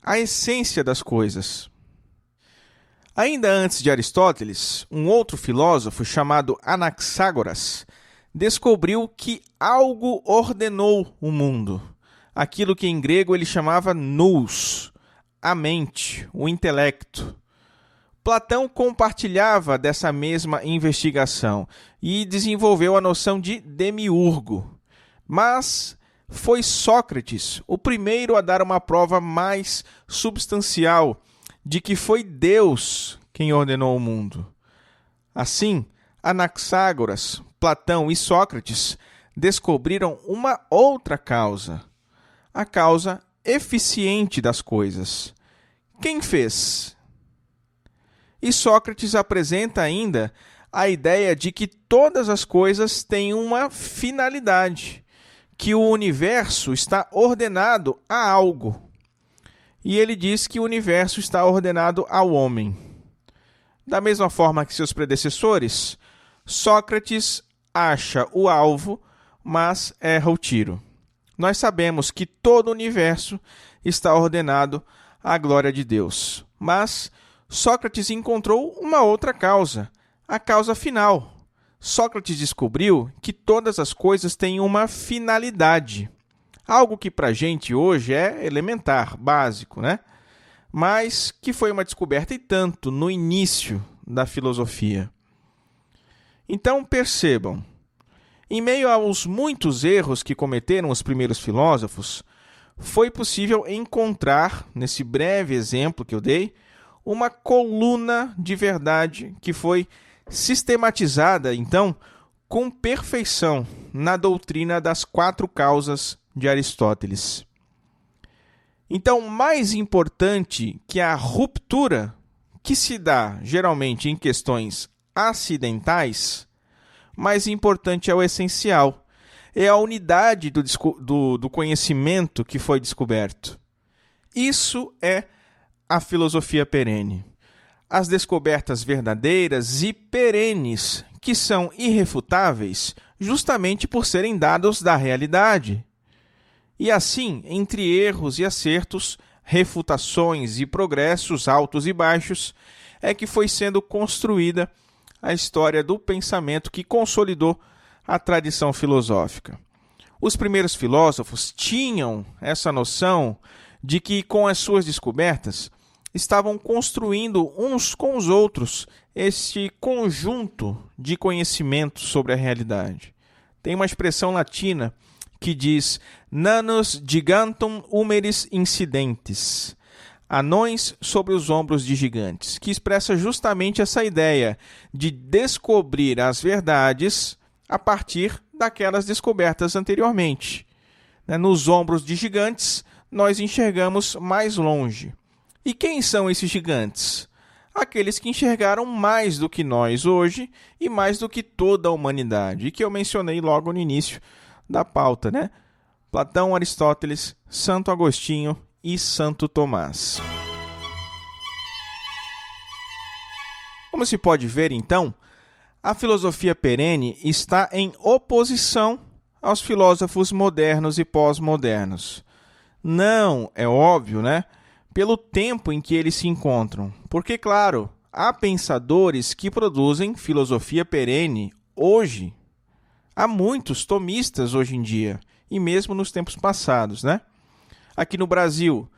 a essência das coisas. Ainda antes de Aristóteles, um outro filósofo chamado Anaxágoras descobriu que algo ordenou o mundo, aquilo que em grego ele chamava nous, a mente, o intelecto. Platão compartilhava dessa mesma investigação e desenvolveu a noção de demiurgo. Mas foi Sócrates o primeiro a dar uma prova mais substancial de que foi Deus quem ordenou o mundo. Assim, Anaxágoras, Platão e Sócrates descobriram uma outra causa, a causa eficiente das coisas. Quem fez? E Sócrates apresenta ainda a ideia de que todas as coisas têm uma finalidade, que o universo está ordenado a algo. E ele diz que o universo está ordenado ao homem. Da mesma forma que seus predecessores, Sócrates acha o alvo, mas erra o tiro. Nós sabemos que todo o universo está ordenado à glória de Deus, mas Sócrates encontrou uma outra causa, a causa final. Sócrates descobriu que todas as coisas têm uma finalidade. Algo que para a gente hoje é elementar, básico, né? Mas que foi uma descoberta e tanto no início da filosofia. Então percebam, em meio aos muitos erros que cometeram os primeiros filósofos, foi possível encontrar, nesse breve exemplo que eu dei, uma coluna de verdade que foi sistematizada, então, com perfeição na doutrina das 4 causas de Aristóteles. Então, mais importante que a ruptura, que se dá geralmente em questões acidentais, mais importante é o essencial, é a unidade do conhecimento que foi descoberto. Isso é a filosofia perene. As descobertas verdadeiras e perenes, que são irrefutáveis, justamente por serem dados da realidade. E assim, entre erros e acertos, refutações e progressos altos e baixos, é que foi sendo construída a história do pensamento que consolidou a tradição filosófica. Os primeiros filósofos tinham essa noção de que, com as suas descobertas, estavam construindo uns com os outros este conjunto de conhecimento sobre a realidade. Tem uma expressão latina que diz nanos gigantum humeris incidentes, anões sobre os ombros de gigantes, que expressa justamente essa ideia de descobrir as verdades a partir daquelas descobertas anteriormente. Nos ombros de gigantes, nós enxergamos mais longe. E quem são esses gigantes? aqueles que enxergaram mais do que nós hoje e mais do que toda a humanidade, e que eu mencionei logo no início da pauta, né? Platão, Aristóteles, Santo Agostinho e Santo Tomás. Como se pode ver, então, a filosofia perene está em oposição aos filósofos modernos e pós-modernos. Não, é óbvio, né? Pelo tempo em que eles se encontram. Porque, claro, há pensadores que produzem filosofia perene hoje. Há muitos tomistas hoje em dia, e mesmo nos tempos passados, né? Aqui no Brasil,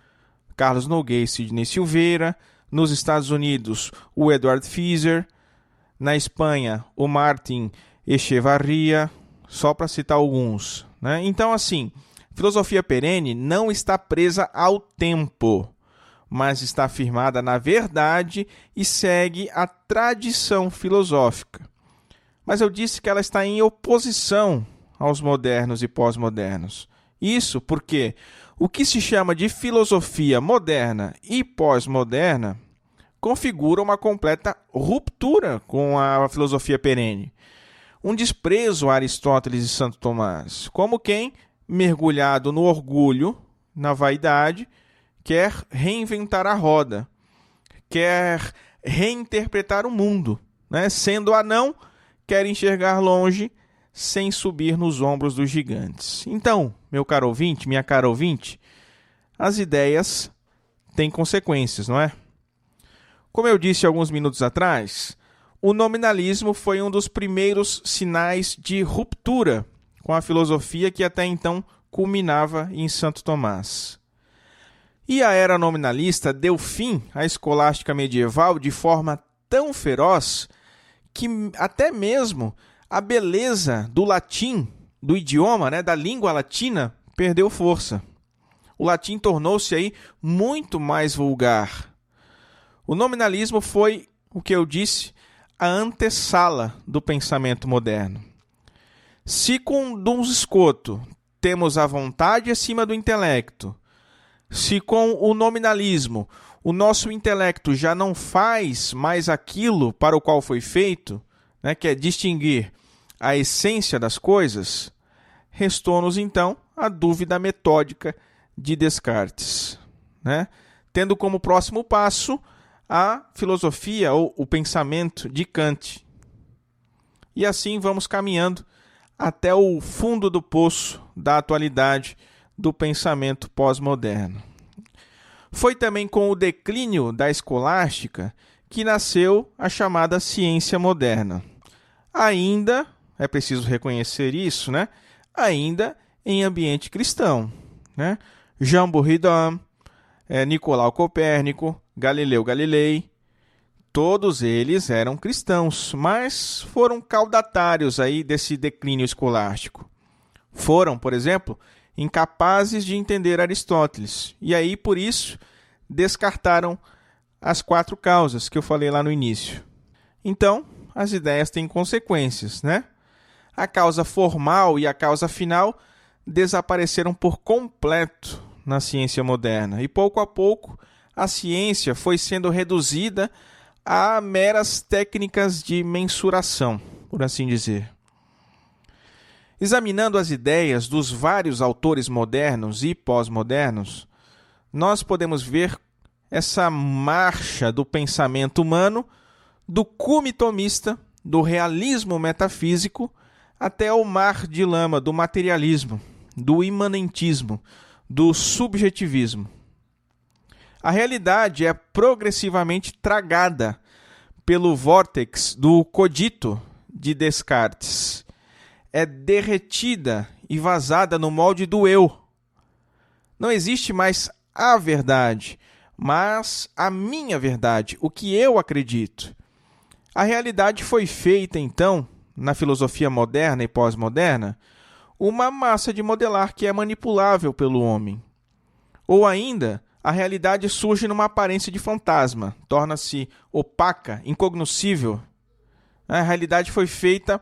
Carlos Nogueira e Sidney Silveira. Nos Estados Unidos, o Edward Feser. Na Espanha, o Martin Echevarria, só para citar alguns, né? Então, assim, filosofia perene não está presa ao tempo, mas está firmada na verdade e segue a tradição filosófica. Mas eu disse que ela está em oposição aos modernos e pós-modernos. Isso porque o que se chama de filosofia moderna e pós-moderna configura uma completa ruptura com a filosofia perene. Um desprezo a Aristóteles e Santo Tomás, como quem, mergulhado no orgulho, na vaidade, quer reinventar a roda, quer reinterpretar o mundo, né? Sendo anão, quer enxergar longe, sem subir nos ombros dos gigantes. Então, meu caro ouvinte, minha cara ouvinte, as ideias têm consequências, não é? Como eu disse alguns minutos atrás, o nominalismo foi um dos primeiros sinais de ruptura com a filosofia que até então culminava em Santo Tomás. E a era nominalista deu fim à escolástica medieval de forma tão feroz que até mesmo a beleza do latim, do idioma, né, da língua latina, perdeu força. O latim tornou-se aí muito mais vulgar. O nominalismo foi, o que eu disse, a antessala do pensamento moderno. Se com Duns Scoto temos a vontade acima do intelecto, se com o nominalismo o nosso intelecto já não faz mais aquilo para o qual foi feito, né, que é distinguir a essência das coisas, restou-nos então a dúvida metódica de Descartes, né, tendo como próximo passo a filosofia ou o pensamento de Kant. E assim vamos caminhando até o fundo do poço da atualidade do pensamento pós-moderno. Foi também com o declínio da escolástica que nasceu a chamada ciência moderna. Ainda, é preciso reconhecer isso, né? Ainda em ambiente cristão, né? Jean Buridan, Nicolau Copérnico, Galileu Galilei, todos eles eram cristãos, mas foram caudatários aí desse declínio escolástico. Foram, por exemplo, incapazes de entender Aristóteles, e aí, por isso, descartaram as 4 causas que eu falei lá no início. Então, as ideias têm consequências, né? A causa formal e a causa final desapareceram por completo na ciência moderna, e pouco a pouco a ciência foi sendo reduzida a meras técnicas de mensuração, por assim dizer. Examinando as ideias dos vários autores modernos e pós-modernos, nós podemos ver essa marcha do pensamento humano, do cume tomista, do realismo metafísico, até o mar de lama do materialismo, do imanentismo, do subjetivismo. A realidade é progressivamente tragada pelo vórtex do cogito de Descartes. É derretida e vazada no molde do eu. Não existe mais a verdade, mas a minha verdade, o que eu acredito. A realidade foi feita, então, na filosofia moderna e pós-moderna, uma massa de modelar que é manipulável pelo homem. Ou ainda, a realidade surge numa aparência de fantasma, torna-se opaca, incognoscível. A realidade foi feita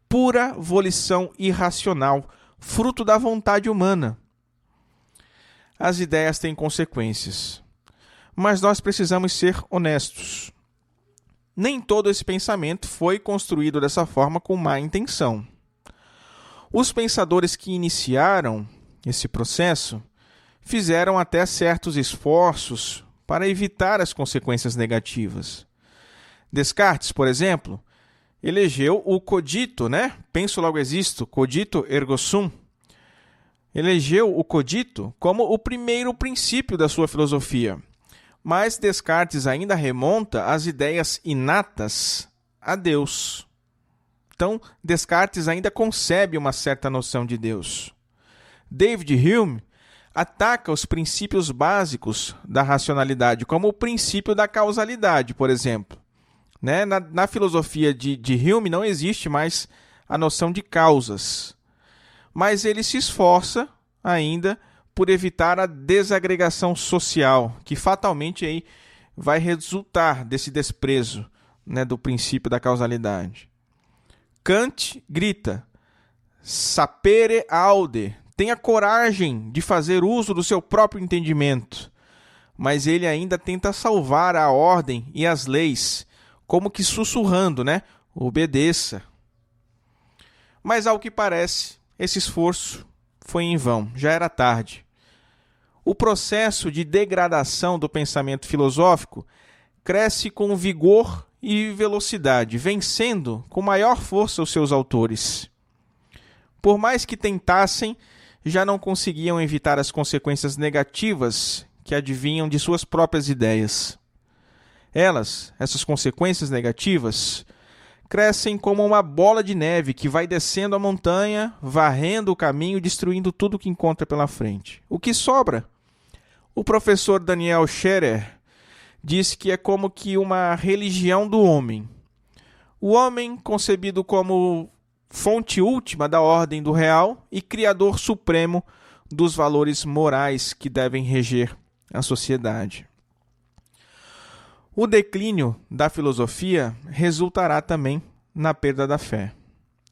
pura volição irracional, fruto da vontade humana. As ideias têm consequências, mas nós precisamos ser honestos. nem todo esse pensamento foi construído dessa forma com má intenção. Os pensadores que iniciaram esse processo fizeram até certos esforços para evitar as consequências negativas. Descartes, por exemplo, elegeu o cogito, Penso logo existo, cogito ergo sum. Elegeu o cogito como o primeiro princípio da sua filosofia. Mas Descartes ainda remonta as ideias inatas a Deus. Então, Descartes ainda concebe uma certa noção de Deus. David Hume ataca os princípios básicos da racionalidade, como o princípio da causalidade, por exemplo. Na filosofia de Hume não existe mais a noção de causas, mas ele se esforça ainda por evitar a desagregação social, que fatalmente aí vai resultar desse desprezo do princípio da causalidade. Kant grita, sapere aude, tenha coragem de fazer uso do seu próprio entendimento, mas ele ainda tenta salvar a ordem e as leis, como que sussurrando, obedeça. Mas ao que parece, esse esforço foi em vão, já era tarde. O processo de degradação do pensamento filosófico cresce com vigor e velocidade, vencendo com maior força os seus autores. Por mais que tentassem, já não conseguiam evitar as consequências negativas que advinham de suas próprias ideias. Essas consequências negativas, crescem como uma bola de neve que vai descendo a montanha, varrendo o caminho, destruindo tudo que encontra pela frente. O que sobra? O professor Daniel Scherer disse que é como que uma religião do homem. O homem concebido como fonte última da ordem do real e criador supremo dos valores morais que devem reger a sociedade. O declínio da filosofia resultará também na perda da fé.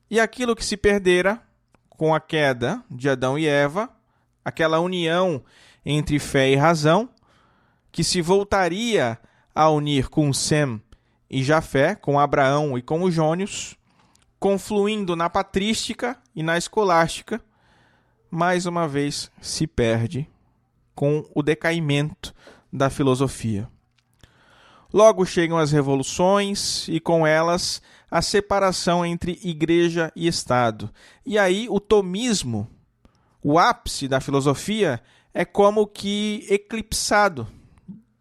E aquilo que se perdera com a queda de Adão e Eva, aquela união entre fé e razão, que se voltaria a unir com Sem e Jafé, com Abraão e com os Jônios, confluindo na patrística e na escolástica, mais uma vez se perde com o decaimento da filosofia. Logo chegam as revoluções e, com elas, a separação entre igreja e Estado. E aí o tomismo, o ápice da filosofia, é como que eclipsado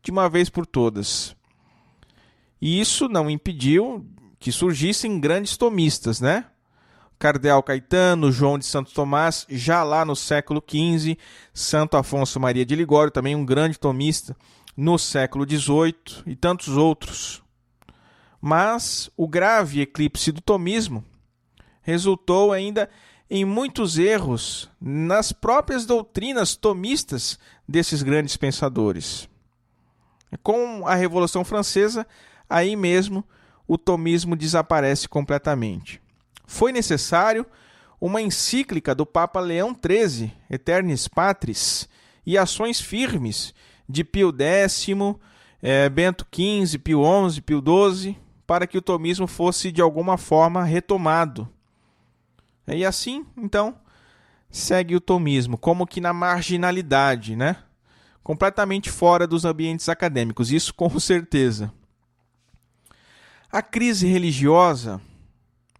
de uma vez por todas. E isso não impediu que surgissem grandes tomistas, Cardeal Caetano, João de Santo Tomás, já lá no século XV, Santo Afonso Maria de Ligório, também um grande tomista, no século XVIII e tantos outros. Mas o grave eclipse do tomismo resultou ainda em muitos erros nas próprias doutrinas tomistas desses grandes pensadores. Com a Revolução Francesa, aí mesmo o tomismo desaparece completamente. Foi necessário uma encíclica do Papa Leão XIII, Aeternis Patris, e ações firmes de Pio X, Bento XV, Pio XI, Pio XII, para que o tomismo fosse de alguma forma retomado. E assim, então, segue o tomismo, como que na marginalidade, completamente fora dos ambientes acadêmicos, isso com certeza. A crise religiosa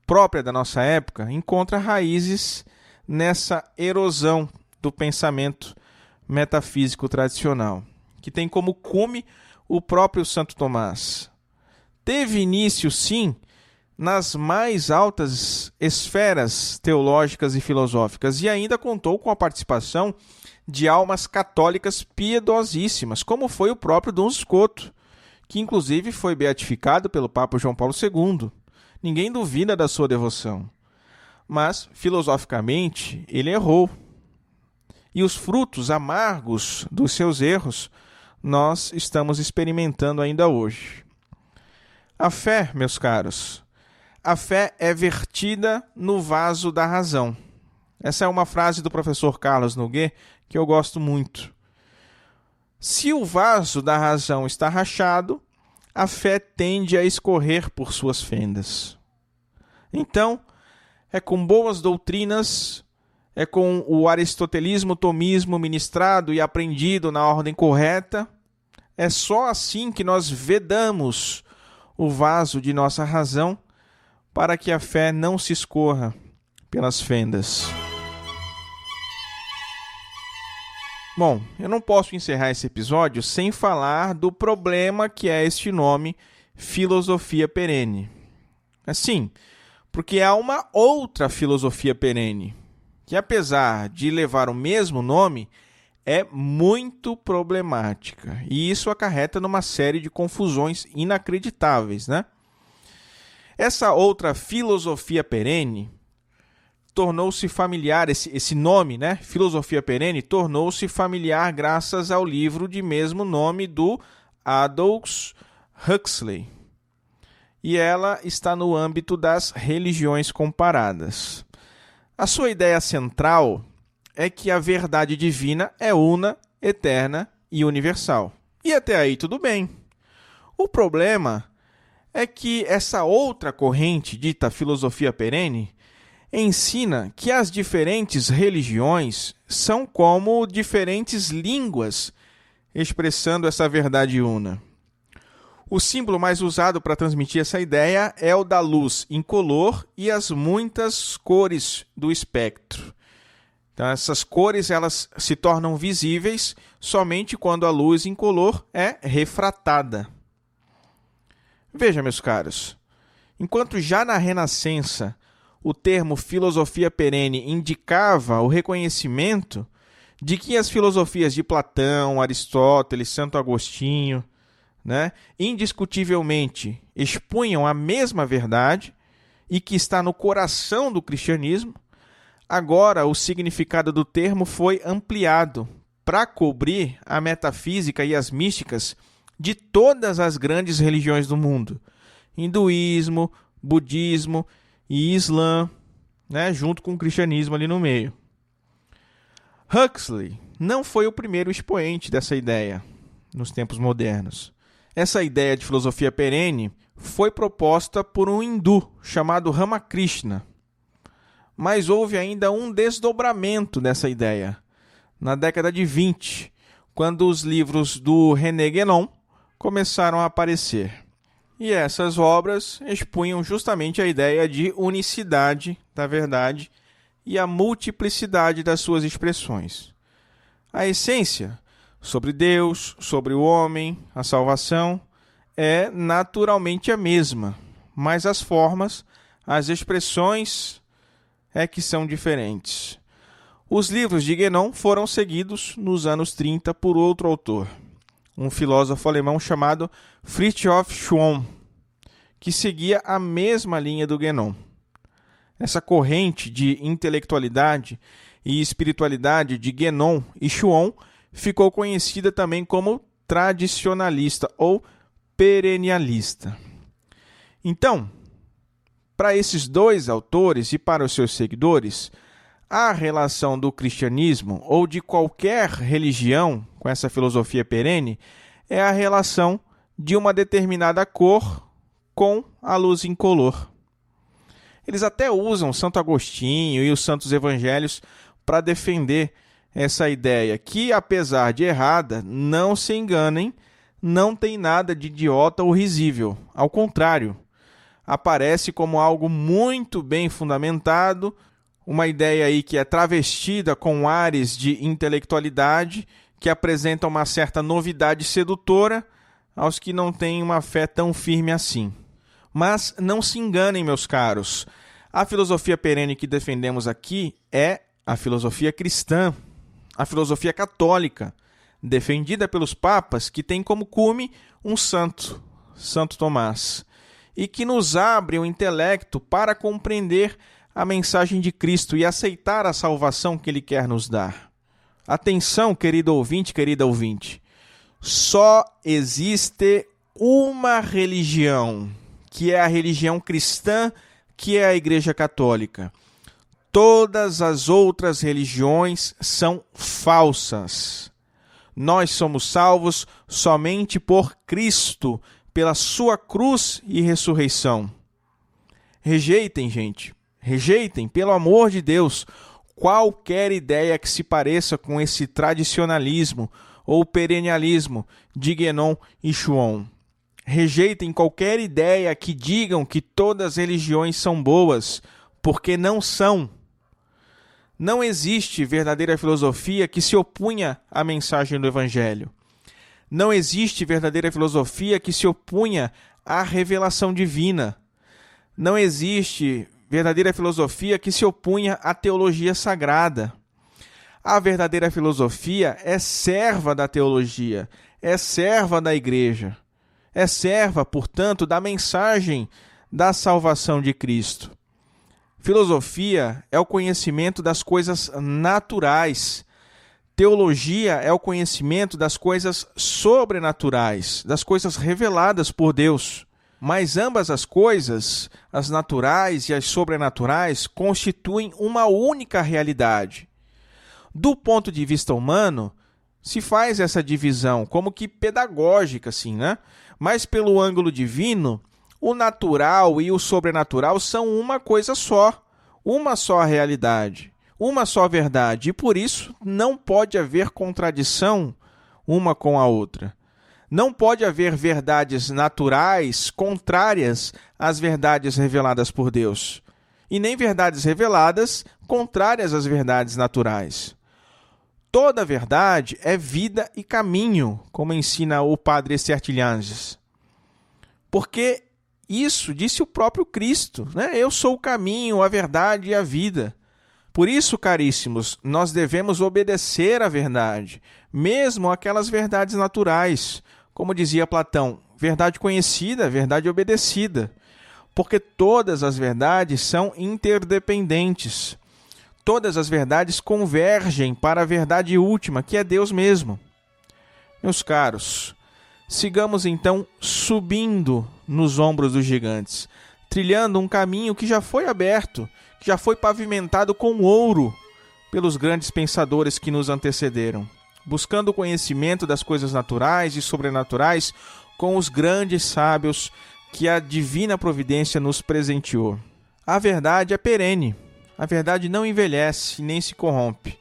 própria da nossa época encontra raízes nessa erosão do pensamento metafísico tradicional, que tem como cume o próprio Santo Tomás. Teve início, sim, nas mais altas esferas teológicas e filosóficas e ainda contou com a participação de almas católicas piedosíssimas, como foi o próprio Duns Scoto, que inclusive foi beatificado pelo Papa João Paulo II. Ninguém duvida da sua devoção. Mas, filosoficamente, ele errou. E os frutos amargos dos seus erros nós estamos experimentando ainda hoje. A fé, meus caros, a fé é vertida no vaso da razão. Essa é uma frase do professor Carlos Noguet que eu gosto muito. Se o vaso da razão está rachado, a fé tende a escorrer por suas fendas. Então, é com boas doutrinas, é com o aristotelismo, tomismo ministrado e aprendido na ordem correta, é só assim que nós vedamos o vaso de nossa razão para que a fé não se escorra pelas fendas. Bom, eu não posso encerrar esse episódio sem falar do problema que é este nome, filosofia perene. Assim, porque há uma outra filosofia perene, que apesar de levar o mesmo nome, é muito problemática. E isso acarreta numa série de confusões inacreditáveis, né? Essa outra filosofia perene tornou-se familiar, esse nome, né, filosofia perene, tornou-se familiar graças ao livro de mesmo nome do Aldous Huxley. E ela está no âmbito das religiões comparadas. A sua ideia central é que a verdade divina é una, eterna e universal. E até aí tudo bem. O problema é que essa outra corrente, dita filosofia perene, ensina que as diferentes religiões são como diferentes línguas expressando essa verdade una. O símbolo mais usado para transmitir essa ideia é o da luz incolor e as muitas cores do espectro. Então, essas cores elas se tornam visíveis somente quando a luz incolor é refratada. Veja, meus caros, enquanto já na Renascença o termo filosofia perene indicava o reconhecimento de que as filosofias de Platão, Aristóteles, Santo Agostinho, indiscutivelmente expunham a mesma verdade e que está no coração do cristianismo, agora o significado do termo foi ampliado para cobrir a metafísica e as místicas de todas as grandes religiões do mundo, hinduísmo, budismo e Islã, junto com o cristianismo ali no meio. Huxley não foi o primeiro expoente dessa ideia nos tempos modernos. Essa ideia de filosofia perene foi proposta por um hindu chamado Ramakrishna. Mas houve ainda um desdobramento dessa ideia, na década de 20, quando os livros do René Guénon começaram a aparecer. E essas obras expunham justamente a ideia de unicidade da verdade e a multiplicidade das suas expressões. A essência sobre Deus, sobre o homem, a salvação, é naturalmente a mesma, mas as formas, as expressões é que são diferentes. Os livros de Guénon foram seguidos nos anos 30 por outro autor, um filósofo alemão chamado Fritjof Schuon, que seguia a mesma linha do Guénon. Essa corrente de intelectualidade e espiritualidade de Guénon e Schuon ficou conhecida também como tradicionalista ou perennialista. Então, para esses dois autores e para os seus seguidores, a relação do cristianismo ou de qualquer religião com essa filosofia perene é a relação de uma determinada cor com a luz incolor. Eles até usam Santo Agostinho e os santos evangelhos para defender essa ideia, que, apesar de errada, não se enganem, não tem nada de idiota ou risível. Ao contrário, aparece como algo muito bem fundamentado, uma ideia aí que é travestida com ares de intelectualidade, que apresenta uma certa novidade sedutora aos que não têm uma fé tão firme assim. Mas não se enganem, meus caros, a filosofia perene que defendemos aqui é a filosofia cristã, a filosofia católica, defendida pelos papas, que tem como cume um santo, Santo Tomás, e que nos abre o intelecto para compreender a mensagem de Cristo e aceitar a salvação que Ele quer nos dar. Atenção, querido ouvinte, querida ouvinte, só existe uma religião, que é a religião cristã, que é a Igreja Católica. Todas as outras religiões são falsas. Nós somos salvos somente por Cristo, pela sua cruz e ressurreição. Rejeitem, gente, rejeitem, pelo amor de Deus, qualquer ideia que se pareça com esse tradicionalismo ou perennialismo de Guénon e Schuon. Rejeitem qualquer ideia que digam que todas as religiões são boas, porque não são. Não existe verdadeira filosofia que se opunha à mensagem do Evangelho. Não existe verdadeira filosofia que se opunha à revelação divina. Não existe verdadeira filosofia que se opunha à teologia sagrada. A verdadeira filosofia é serva da teologia, é serva da igreja, é serva, portanto, da mensagem da salvação de Cristo. Filosofia é o conhecimento das coisas naturais. Teologia é o conhecimento das coisas sobrenaturais, das coisas reveladas por Deus. Mas ambas as coisas, as naturais e as sobrenaturais, constituem uma única realidade. Do ponto de vista humano, se faz essa divisão como que pedagógica, assim, né? Mas pelo ângulo divino, o natural e o sobrenatural são uma coisa só, uma só realidade, uma só verdade, e por isso não pode haver contradição uma com a outra. Não pode haver verdades naturais contrárias às verdades reveladas por Deus, e nem verdades reveladas contrárias às verdades naturais. Toda verdade é vida e caminho, como ensina o padre Sertilhanges. Porque isso disse o próprio Cristo, né? Eu sou o caminho, a verdade e a vida. Por isso, caríssimos, nós devemos obedecer à verdade, mesmo aquelas verdades naturais. Como dizia Platão, verdade conhecida, verdade obedecida. Porque todas as verdades são interdependentes. Todas as verdades convergem para a verdade última, que é Deus mesmo. Meus caros, sigamos então subindo nos ombros dos gigantes, trilhando um caminho que já foi aberto, que já foi pavimentado com ouro pelos grandes pensadores que nos antecederam, buscando o conhecimento das coisas naturais e sobrenaturais com os grandes sábios que a divina providência nos presenteou. A verdade é perene, a verdade não envelhece nem se corrompe.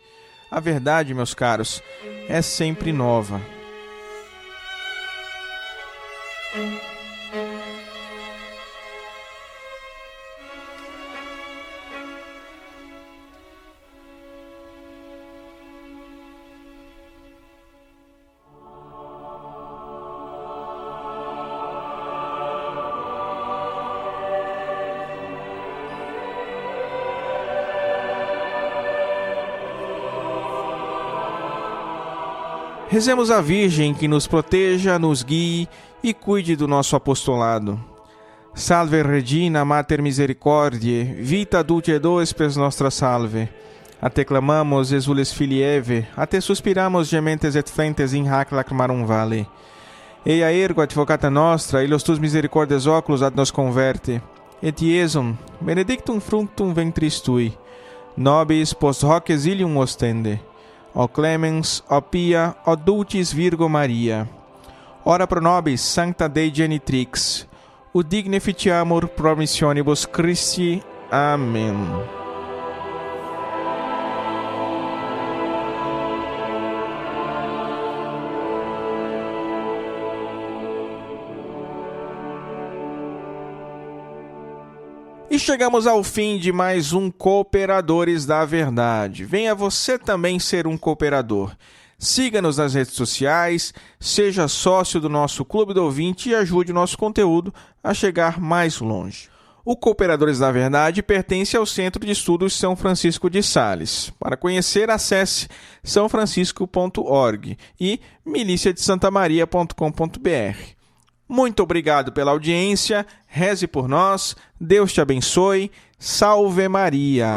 A verdade, meus caros, é sempre nova. Rezemos a Virgem que nos proteja, nos guie e cuide do nosso apostolado. Salve Regina, Mater Misericordiae, vita dulcedo espes nostra salve. A te clamamos, exules filii Eve, a te suspiramos gementes et flentes in hac lacrimarum vale. Eia ergo advocata nostra, illos tus misericordes oculos ad nos converte. Et Iesum, benedictum fructum ventris tui, nobis post hoc exilium ostende. Ó Clemens, ó Pia, ó Dulcis Virgo Maria. Ora pro nobis, Sancta Dei Genitrix, ut dignificiamur promissionibus Christi. Amém. E chegamos ao fim de mais um Cooperadores da Verdade. Venha você também ser um cooperador. Siga-nos nas redes sociais, seja sócio do nosso Clube do Ouvinte e ajude o nosso conteúdo a chegar mais longe. O Cooperadores da Verdade pertence ao Centro de Estudos São Francisco de Sales. Para conhecer, acesse sãofrancisco.org e miliciadesantamaria.com.br. Muito obrigado pela audiência, reze por nós, Deus te abençoe, salve Maria!